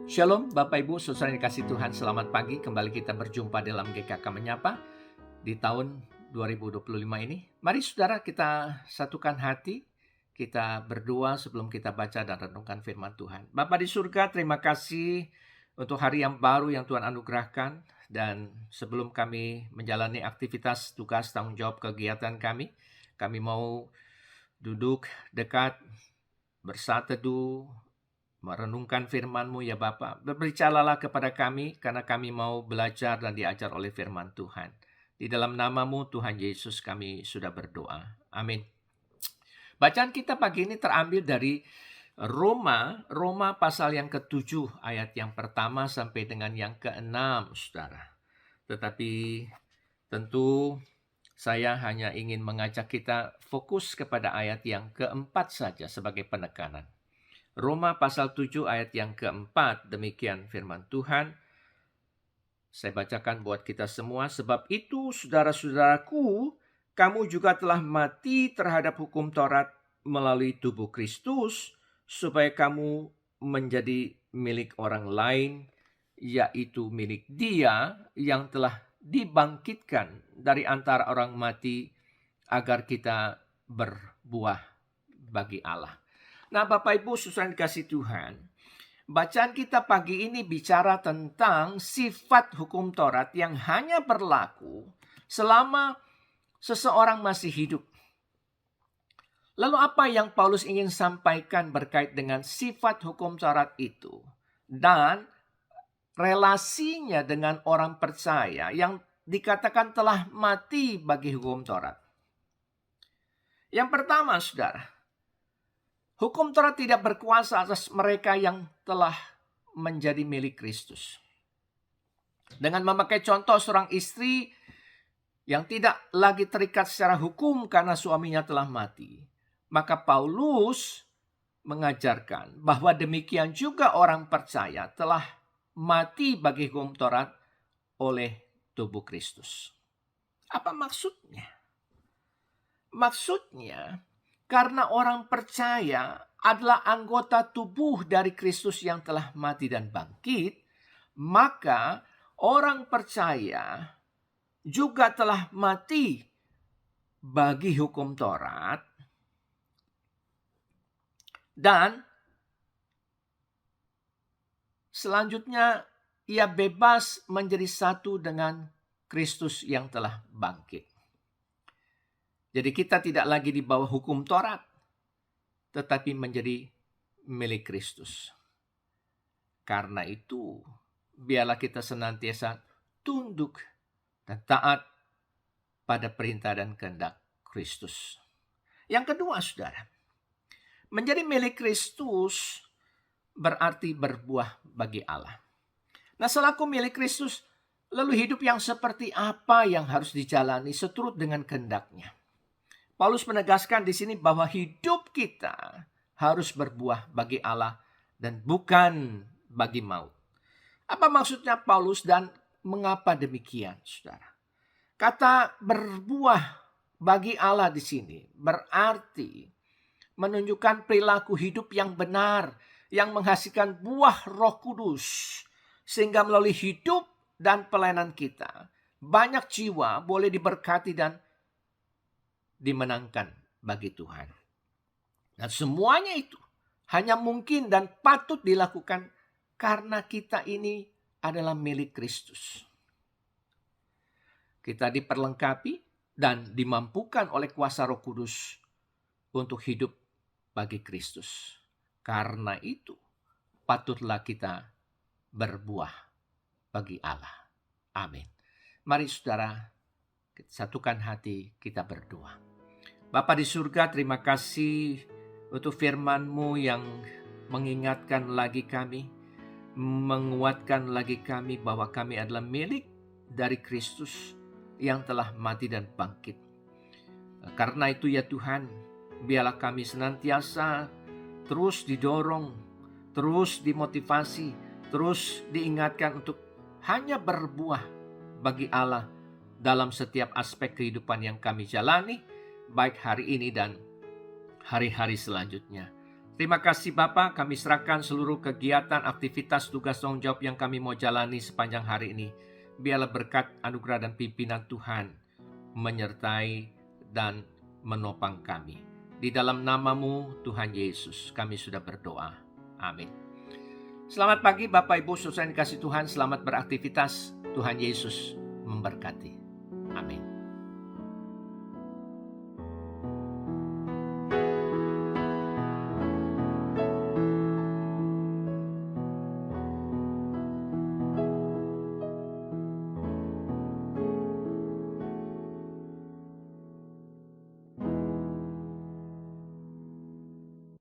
Shalom Bapak Ibu, saudara yang dikasih Tuhan, selamat pagi. Kembali kita berjumpa dalam GKK Menyapa di tahun 2025 ini. Mari saudara kita satukan hati, kita berdoa sebelum kita baca dan renungkan firman Tuhan. Bapa di surga, terima kasih untuk hari yang baru yang Tuhan anugerahkan. Dan sebelum kami menjalani aktivitas, tugas, tanggung jawab kegiatan kami mau duduk dekat, bersateduh, merenungkan firman-Mu ya Bapa. Berbicaralah kepada kami karena kami mau belajar dan diajar oleh firman Tuhan. Di dalam nama-Mu Tuhan Yesus kami sudah berdoa. Amin. Bacaan kita pagi ini terambil dari Roma pasal yang ke-7 ayat yang pertama sampai dengan yang ke-6, saudara. Tetapi tentu saya hanya ingin mengajak kita fokus kepada ayat yang keempat saja sebagai penekanan. Roma pasal 7 ayat yang keempat, demikian firman Tuhan. Saya bacakan buat kita semua. Sebab itu saudara-saudaraku, kamu juga telah mati terhadap hukum Taurat melalui tubuh Kristus, supaya kamu menjadi milik orang lain, yaitu milik Dia yang telah dibangkitkan dari antara orang mati, agar kita berbuah bagi Allah. Nah, Bapak Ibu saudara yang dikasih Tuhan, bacaan kita pagi ini bicara tentang sifat hukum Taurat yang hanya berlaku selama seseorang masih hidup. Lalu apa yang Paulus ingin sampaikan berkait dengan sifat hukum Taurat itu dan relasinya dengan orang percaya yang dikatakan telah mati bagi hukum Taurat? Yang pertama, saudara, hukum Taurat tidak berkuasa atas mereka yang telah menjadi milik Kristus. Dengan memakai contoh seorang istri yang tidak lagi terikat secara hukum karena suaminya telah mati, maka Paulus mengajarkan bahwa demikian juga orang percaya telah mati bagi hukum Taurat oleh tubuh Kristus. Apa maksudnya? Maksudnya, karena orang percaya adalah anggota tubuh dari Kristus yang telah mati dan bangkit, maka orang percaya juga telah mati bagi hukum Taurat dan selanjutnya ia bebas menjadi satu dengan Kristus yang telah bangkit. Jadi kita tidak lagi di bawah hukum Taurat, tetapi menjadi milik Kristus. Karena itu, biarlah kita senantiasa tunduk dan taat pada perintah dan kehendak Kristus. Yang kedua, saudara, menjadi milik Kristus berarti berbuah bagi Allah. Nah, selaku milik Kristus, lalu hidup yang seperti apa yang harus dijalani seturut dengan kehendak-Nya? Paulus menegaskan di sini bahwa hidup kita harus berbuah bagi Allah dan bukan bagi maut. Apa maksudnya Paulus dan mengapa demikian, saudara? Kata berbuah bagi Allah di sini berarti menunjukkan perilaku hidup yang benar, yang menghasilkan buah Roh Kudus, sehingga melalui hidup dan pelayanan kita, banyak jiwa boleh diberkati dan dimenangkan bagi Tuhan. Dan semuanya itu hanya mungkin dan patut dilakukan karena kita ini adalah milik Kristus. Kita diperlengkapi dan dimampukan oleh kuasa Roh Kudus untuk hidup bagi Kristus. Karena itu patutlah kita berbuah bagi Allah. Amin. Mari saudara, satukan hati, kita berdoa. Bapa di surga, terima kasih untuk firman-Mu yang mengingatkan lagi kami, menguatkan lagi kami bahwa kami adalah milik dari Kristus yang telah mati dan bangkit. Karena itu ya Tuhan, biarlah kami senantiasa terus didorong, terus dimotivasi, terus diingatkan untuk hanya berbuah bagi Allah dalam setiap aspek kehidupan yang kami jalani, baik hari ini dan hari-hari selanjutnya. Terima kasih Bapa, kami serahkan seluruh kegiatan, aktivitas, tugas, tanggung jawab yang kami mau jalani sepanjang hari ini. Biarlah berkat, anugerah, dan pimpinan Tuhan menyertai dan menopang kami. Di dalam nama-Mu, Tuhan Yesus, kami sudah berdoa. Amin. Selamat pagi Bapak Ibu, saudara yang dikasihi Tuhan, selamat beraktivitas. Tuhan Yesus memberkati. Amin.